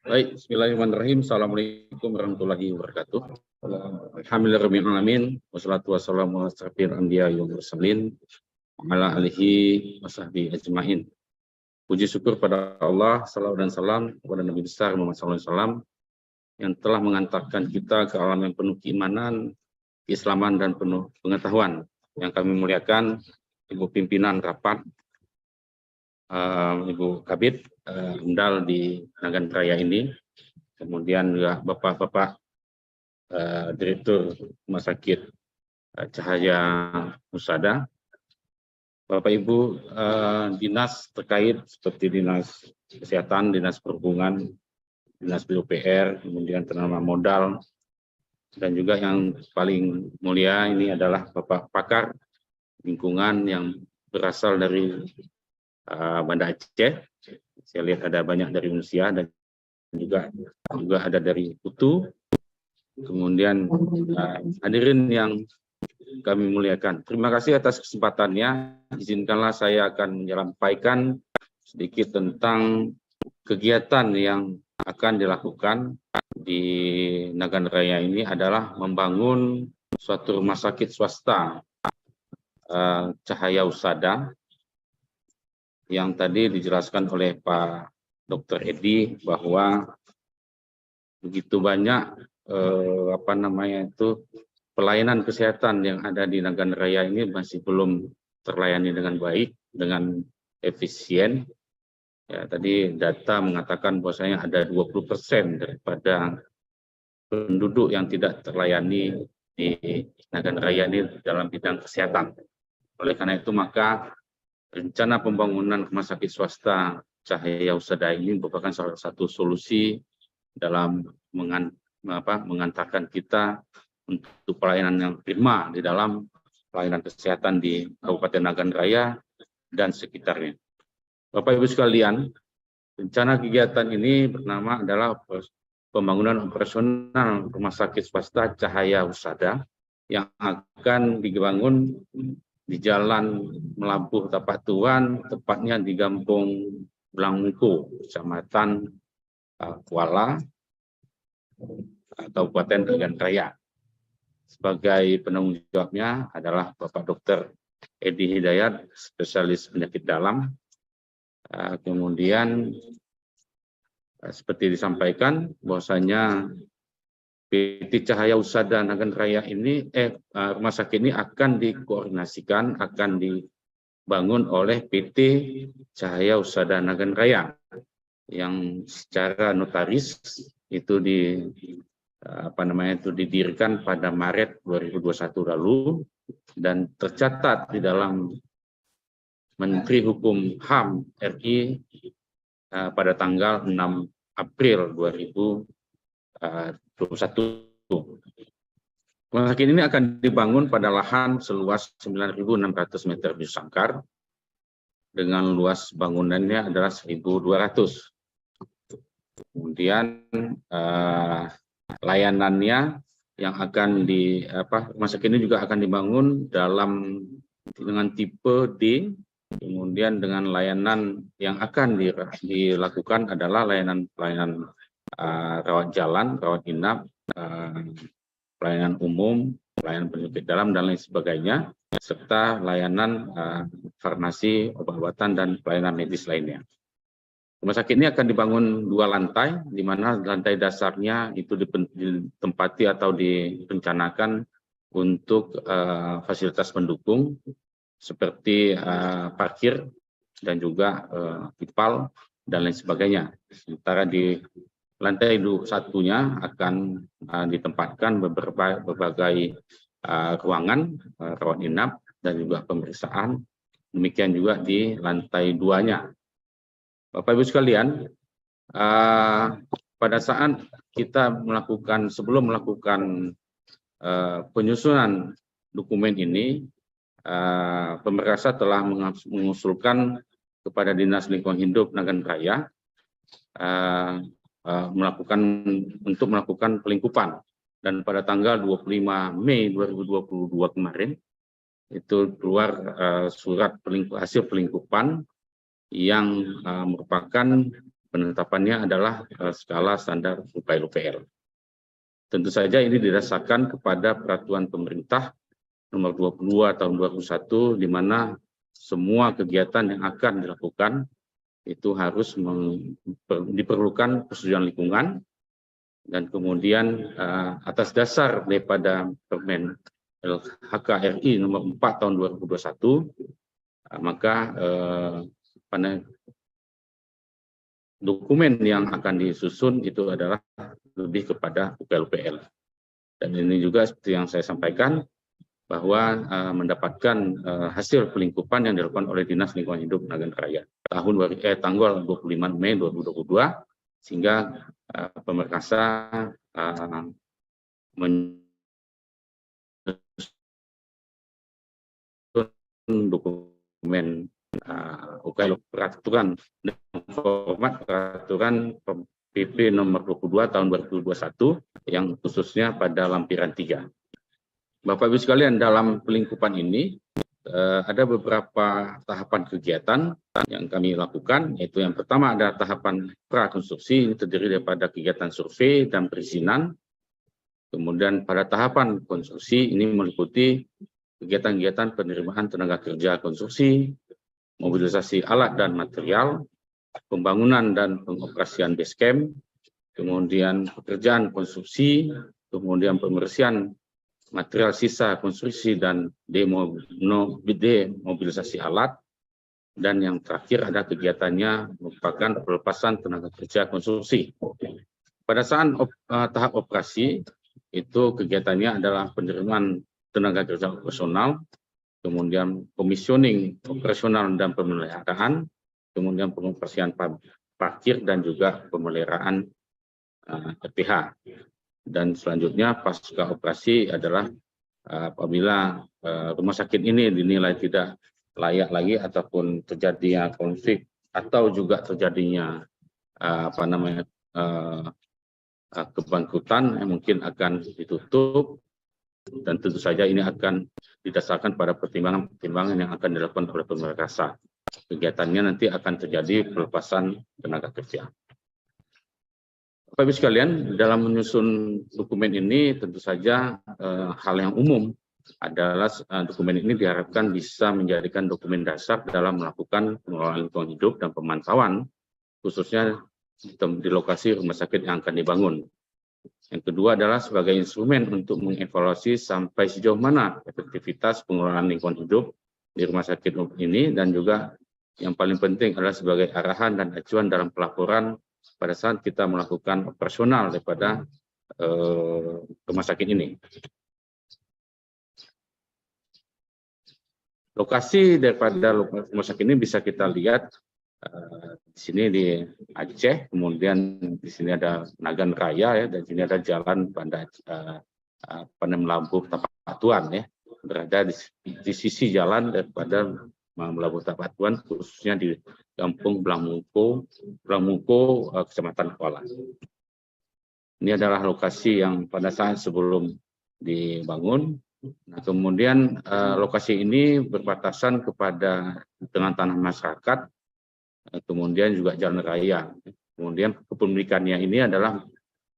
Baik, bismillahirrahmanirrahim. Assalamualaikum warahmatullahi wabarakatuh. Alhamdulillahirrahmanirrahim. Wassalatu wassalamu ala asyrafil anbiya'i wal mursalin wa ala alihi wa sahbihi ajma'in. Puji syukur pada Allah, salawat dan salam kepada Nabi besar Muhammad SAW yang telah mengantarkan kita ke alam yang penuh keimanan, keislaman dan penuh pengetahuan. Yang kami muliakan Ibu Pimpinan Rapat, Ibu Kabid Amdal di Nagan Raya ini, kemudian juga Bapak-Bapak Direktur Rumah Sakit Cahaya Husada, Bapak Ibu dinas terkait seperti Dinas Kesehatan, Dinas Perhubungan, Dinas PUPR, kemudian penanaman modal, dan juga yang paling mulia ini adalah Bapak Pakar Lingkungan yang berasal dari Banda Aceh. Saya lihat ada banyak dari Unsia dan juga ada dari Kutu. Kemudian hadirin yang kami muliakan, terima kasih atas kesempatannya. Izinkanlah saya akan menyampaikan sedikit tentang kegiatan yang akan dilakukan di Nagan Raya ini adalah membangun suatu rumah sakit swasta Cahaya Husada yang tadi dijelaskan oleh Pak Dr. Edi bahwa begitu banyak pelayanan kesehatan yang ada di Nagan Raya ini masih belum terlayani dengan baik, dengan efisien. Ya, tadi data mengatakan bahwasanya ada 20% daripada penduduk yang tidak terlayani di Nagan Raya ini dalam bidang kesehatan. Oleh karena itu maka rencana pembangunan rumah sakit swasta Cahaya Husada ini merupakan salah satu solusi dalam mengantarkan kita untuk pelayanan yang prima di dalam pelayanan kesehatan di Kabupaten Nagan Raya dan sekitarnya. Bapak Ibu sekalian, rencana kegiatan ini bernama adalah pembangunan operasional rumah sakit swasta Cahaya Husada yang akan dibangun di Jalan Melampuh Tapak Tuan, tepatnya di Kampung Blangmuko, Kecamatan Kuala, Kabupaten Nagan Raya. Sebagai penanggung jawabnya adalah Bapak Dr. Edi Hidayat, spesialis penyakit dalam. Kemudian seperti disampaikan bahwasanya PT Cahaya Husada Nagan Raya ini, rumah sakit ini akan dikoordinasikan, akan dibangun oleh PT Cahaya Husada Nagan Raya yang secara notaris itu didirikan pada Maret 2021 lalu dan tercatat di dalam Menteri Hukum HAM RI pada tanggal 6 April 2021. Rumah sakit ini akan dibangun pada lahan seluas 9.600 meter persegi sangkar dengan luas bangunannya adalah 1.200. Kemudian layanannya yang akan rumah sakit ini juga akan dibangun dengan tipe D. Kemudian dengan layanan yang akan dilakukan adalah layanan rawat jalan, rawat inap, pelayanan umum, pelayanan penyakit dalam dan lain sebagainya, serta layanan farmasi, obat-obatan dan pelayanan medis lainnya. Rumah sakit ini akan dibangun 2 lantai, di mana lantai dasarnya itu ditempati atau direncanakan untuk fasilitas pendukung seperti parkir dan juga ipal dan lain sebagainya. Sementara di lantai satunya akan ditempatkan berbagai ruangan rawat inap dan juga pemeriksaan. Demikian juga di lantai 2-nya. Bapak Ibu sekalian, pada saat kita sebelum melakukan penyusunan dokumen ini, pemerintah telah mengusulkan kepada Dinas Lingkungan Hidup Nagan Raya untuk melakukan pelingkupan, dan pada tanggal 25 Mei 2022 kemarin itu keluar surat hasil pelingkupan yang merupakan penetapannya adalah skala standar upah LPR. Tentu saja ini didasarkan kepada peraturan pemerintah nomor 22 tahun 2001, di mana semua kegiatan yang akan dilakukan itu harus diperlukan persetujuan lingkungan, dan kemudian atas dasar daripada Permen LHK-RI nomor 4 tahun 2021, maka dokumen yang akan disusun itu adalah lebih kepada UPL-UPL. Dan ini juga seperti yang saya sampaikan, bahwa mendapatkan hasil pelingkupan yang dilakukan oleh Dinas Lingkungan Hidup Nagan Raya tanggal 25 Mei 2022, sehingga Pemerkasa menyusun dokumen peraturan format peraturan PP nomor 22 tahun 2021 yang khususnya pada lampiran 3. Bapak Ibu sekalian, dalam pelingkupan ini ada beberapa tahapan kegiatan yang kami lakukan, yaitu yang pertama ada tahapan prakonstruksi, ini terdiri daripada kegiatan survei dan perizinan. Kemudian pada tahapan konstruksi ini meliputi kegiatan-kegiatan penerimaan tenaga kerja konstruksi, mobilisasi alat dan material, pembangunan dan pengoperasian base camp, kemudian pekerjaan konstruksi, kemudian pembersihan material sisa konstruksi dan demobilisasi alat, dan yang terakhir ada kegiatannya merupakan pelepasan tenaga kerja konstruksi. Pada saat tahap operasi itu kegiatannya adalah penerimaan tenaga kerja operasional, kemudian komisioning operasional dan pemeliharaan, kemudian pengoperasian parkir dan juga pemeliharaan RPH. Dan selanjutnya pasca operasi adalah apabila rumah sakit ini dinilai tidak layak lagi ataupun terjadinya konflik atau juga terjadinya kebangkrutan yang mungkin akan ditutup, dan tentu saja ini akan didasarkan pada pertimbangan-pertimbangan yang akan dilakukan oleh Pemerkasa. Kegiatannya nanti akan terjadi pelepasan tenaga kerja. Bapak Ibu sekalian, dalam menyusun dokumen ini tentu saja hal yang umum adalah dokumen ini diharapkan bisa menjadikan dokumen dasar dalam melakukan pengelolaan lingkungan hidup dan pemantauan, khususnya di lokasi rumah sakit yang akan dibangun. Yang kedua adalah sebagai instrumen untuk mengevaluasi sampai sejauh mana efektivitas pengelolaan lingkungan hidup di rumah sakit ini, dan juga yang paling penting adalah sebagai arahan dan acuan dalam pelaporan pada saat kita melakukan operasional daripada rumah sakit ini. Lokasi daripada rumah sakit ini bisa kita lihat di sini di Aceh, kemudian di sini ada Nagan Raya ya, dan di sini ada jalan Melabuh Tapak Tuan ya, berada di sisi jalan daripada Melabuh Tapak Tuan, khususnya di Kampung Blangmuko, Kecamatan Kuala. Ini adalah lokasi yang pada saat sebelum dibangun. Nah, kemudian lokasi ini berbatasan dengan tanah masyarakat, kemudian juga jalan raya. Kemudian kepemilikannya ini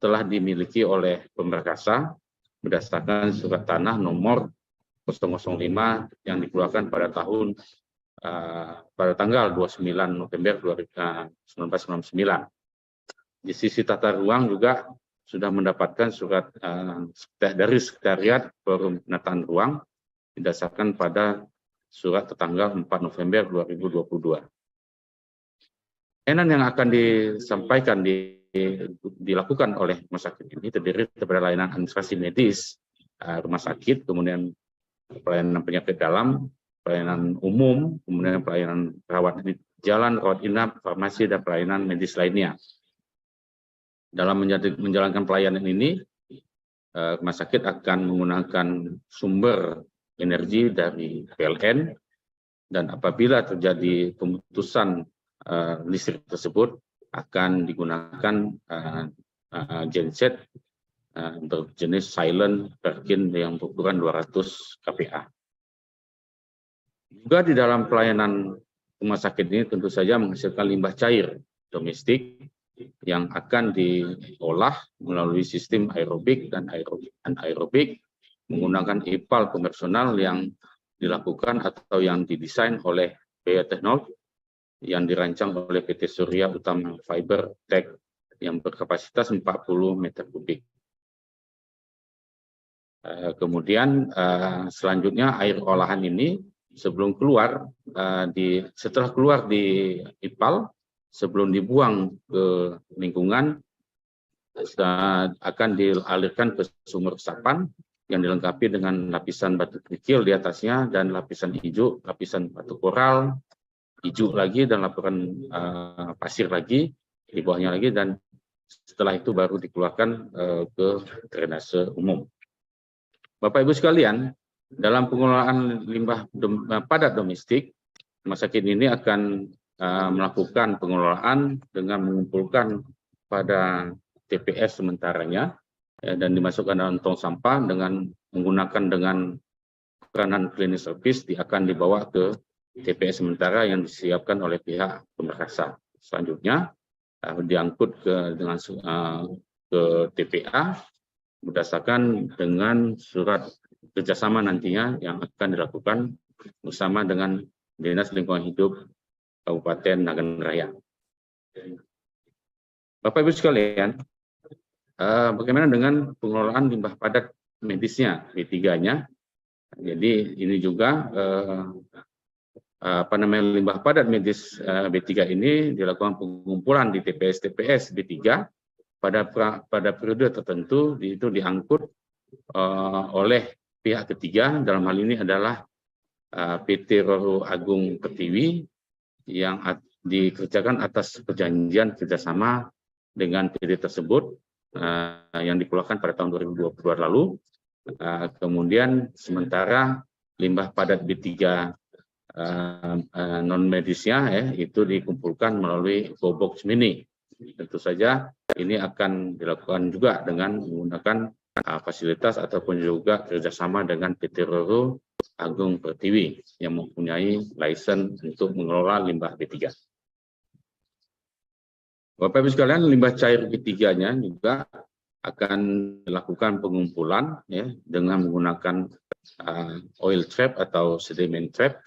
telah dimiliki oleh Pemerkasa berdasarkan surat tanah nomor 005 yang dikeluarkan pada tanggal 29 November 1999. Di sisi tata ruang juga sudah mendapatkan surat dari Sekretariat Forum Penataan Ruang didasarkan pada surat tertanggal 4 November 2022. Layanan yang akan disampaikan dilakukan oleh rumah sakit ini terdiri daripada layanan administrasi medis rumah sakit, kemudian pelayanan penyakit dalam, pelayanan umum, kemudian pelayanan rawat jalan, rawat inap, farmasi, dan pelayanan medis lainnya. Dalam menjalankan pelayanan ini, rumah sakit akan menggunakan sumber energi dari PLN, dan apabila terjadi pemutusan listrik tersebut akan digunakan genset berjenis silent Perkin yang berukuran 200 kPa. Juga di dalam pelayanan rumah sakit ini tentu saja menghasilkan limbah cair domestik yang akan diolah melalui sistem aerobik dan anaerobik menggunakan ipal konvensional yang dilakukan atau yang didesain oleh Biotechnol yang dirancang oleh PT Surya Utama Fiber Tech yang berkapasitas 40 meter kubik. Kemudian selanjutnya air olahan ini sebelum keluar setelah keluar di ipal, sebelum dibuang ke lingkungan akan dialirkan ke sumur resapan yang dilengkapi dengan lapisan batu kerikil di atasnya dan lapisan hijau, lapisan batu koral hijau lagi dan lapisan pasir lagi di bawahnya lagi, dan setelah itu baru dikeluarkan ke drainase umum. Bapak Ibu sekalian, dalam pengelolaan limbah padat domestik, rumah sakit ini akan melakukan pengelolaan dengan mengumpulkan pada TPS sementaranya dan dimasukkan dalam tong sampah dengan menggunakan dengan peranan cleaning service akan dibawa ke TPS sementara yang disiapkan oleh pihak pemerkasa. Selanjutnya diangkut ke TPA berdasarkan dengan surat kerjasama nantinya yang akan dilakukan bersama dengan Dinas Lingkungan Hidup Kabupaten Nagan Raya. Bapak Ibu sekalian, bagaimana dengan pengelolaan limbah padat medisnya B3-nya? Jadi ini juga limbah padat medis B3 ini dilakukan pengumpulan di TPS B3 pada periode tertentu, itu diangkut oleh pihak ketiga, dalam hal ini adalah PT Roro Agung Pertiwi yang dikerjakan atas perjanjian kerjasama dengan PT tersebut yang dikeluarkan pada tahun 2022 lalu. Kemudian sementara limbah padat B3 non medisnya itu dikumpulkan melalui Ecobox Mini. Tentu saja ini akan dilakukan juga dengan menggunakan fasilitas ataupun juga kerjasama dengan PT Roro Agung Pertiwi yang mempunyai lisensi untuk mengelola limbah B3. Bapak Ibu sekalian, limbah cair B3-nya juga akan dilakukan pengumpulan dengan menggunakan oil trap atau sedimen trap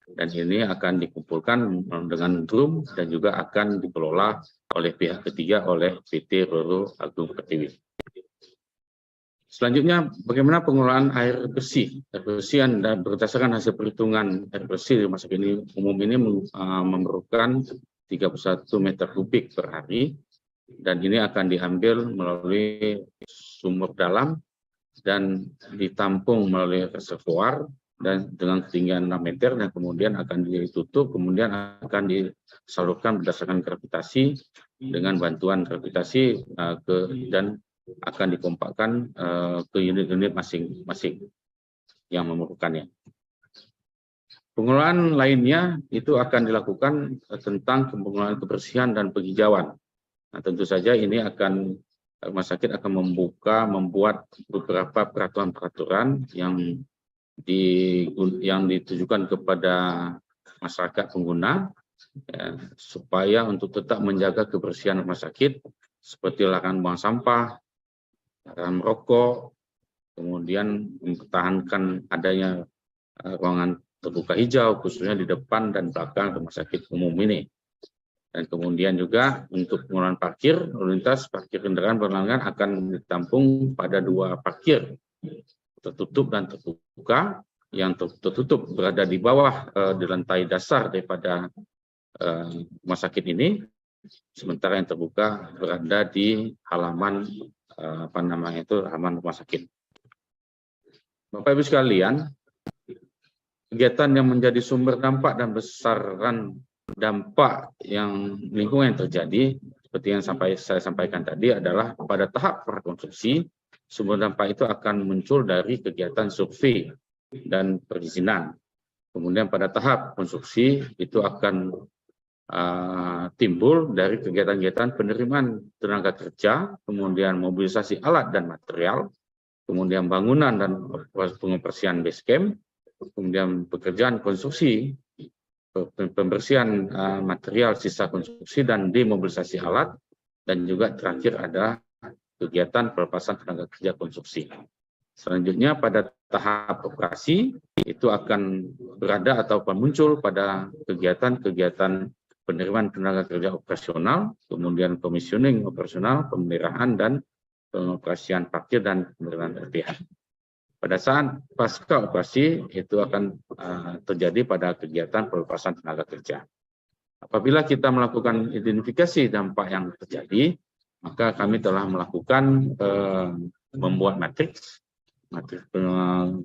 dan ini akan dikumpulkan dengan drum dan juga akan dikelola oleh pihak ketiga oleh PT Roro Agung Pertiwi. Selanjutnya, bagaimana pengelolaan air bersih? Air bersih dan berdasarkan hasil perhitungan air bersih di rumah sakit ini umum ini memerlukan 31 meter kubik per hari, dan ini akan diambil melalui sumur dalam dan ditampung melalui reservoir dan dengan ketinggian 6 meter dan kemudian akan ditutup, kemudian akan disalurkan berdasarkan gravitasi dengan bantuan gravitasi dan akan dikompakkan ke unit-unit masing-masing yang memerlukannya. Pengelolaan lainnya itu akan dilakukan tentang pengelolaan kebersihan dan penghijauan. Nah, tentu saja ini rumah sakit akan membuat beberapa peraturan-peraturan yang ditujukan kepada masyarakat pengguna supaya untuk tetap menjaga kebersihan rumah sakit seperti larangan buang sampah, larangan merokok, kemudian mempertahankan adanya ruangan terbuka hijau khususnya di depan dan belakang rumah sakit umum ini. Dan kemudian juga untuk pengelolaan parkir lalu lintas, parkir kendaraan berlangganan akan ditampung pada 2 parkir tertutup dan terbuka. Yang tertutup berada di bawah di lantai dasar daripada rumah sakit ini, sementara yang terbuka berada di halaman halaman rumah sakit. Bapak Ibu sekalian, kegiatan yang menjadi sumber dampak dan besaran dampak yang lingkungan yang terjadi seperti yang saya sampaikan tadi adalah pada tahap prakonstruksi, sumber dampak itu akan muncul dari kegiatan survei dan perizinan. Kemudian pada tahap konstruksi itu akan timbul dari kegiatan-kegiatan penerimaan tenaga kerja, kemudian mobilisasi alat dan material, kemudian bangunan dan pengoperasian base camp, kemudian pekerjaan konstruksi, pembersihan material sisa konstruksi dan demobilisasi alat, dan juga terakhir ada kegiatan pelepasan tenaga kerja konstruksi. Selanjutnya pada tahap operasi itu akan berada atau muncul pada kegiatan-kegiatan penerimaan tenaga kerja operasional, kemudian commissioning operasional, pemeliharaan dan pengoperasian parkir dan penerimaan RPH. Pada saat pasca operasi itu akan terjadi pada kegiatan pelepasan tenaga kerja. Apabila kita melakukan identifikasi dampak yang terjadi, maka kami telah melakukan membuat matriks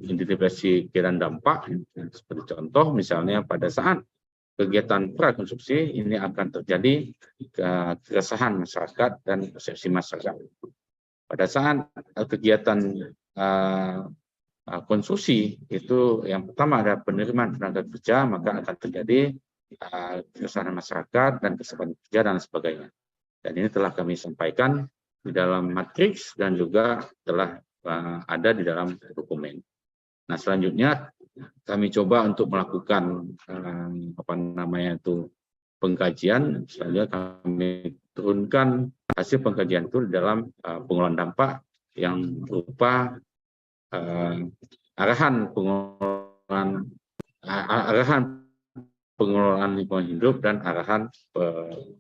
identifikasi kira dampak. Seperti contoh, misalnya pada saat kegiatan prakonstruksi ini akan terjadi keresahan masyarakat dan persepsi masyarakat. Pada saat kegiatan konstruksi itu yang pertama ada penerimaan tenaga kerja, maka akan terjadi keresahan masyarakat dan kesempatan kerja dan sebagainya. Dan ini telah kami sampaikan di dalam matriks dan juga telah ada di dalam dokumen. Nah, selanjutnya kami coba untuk melakukan pengkajian. Selanjutnya kami turunkan hasil pengkajian itu di dalam pengelolaan dampak yang berupa arahan pengelolaan lingkungan hidup dan arahan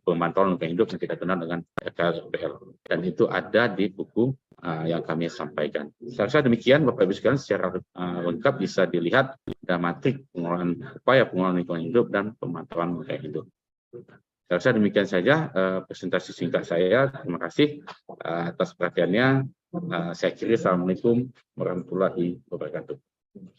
pemantauan lingkungan hidup yang kita kenal dengan RKLPL. Dan itu ada di buku yang kami sampaikan. Saya rasa demikian Bapak Ibu sekalian, secara lengkap bisa dilihat dalam matrik upaya pengelolaan lingkungan hidup dan pemantauan lingkungan hidup. Saya rasa demikian saja presentasi singkat saya. Terima kasih atas perhatiannya. Saya kira Assalamualaikum warahmatullahi wabarakatuh.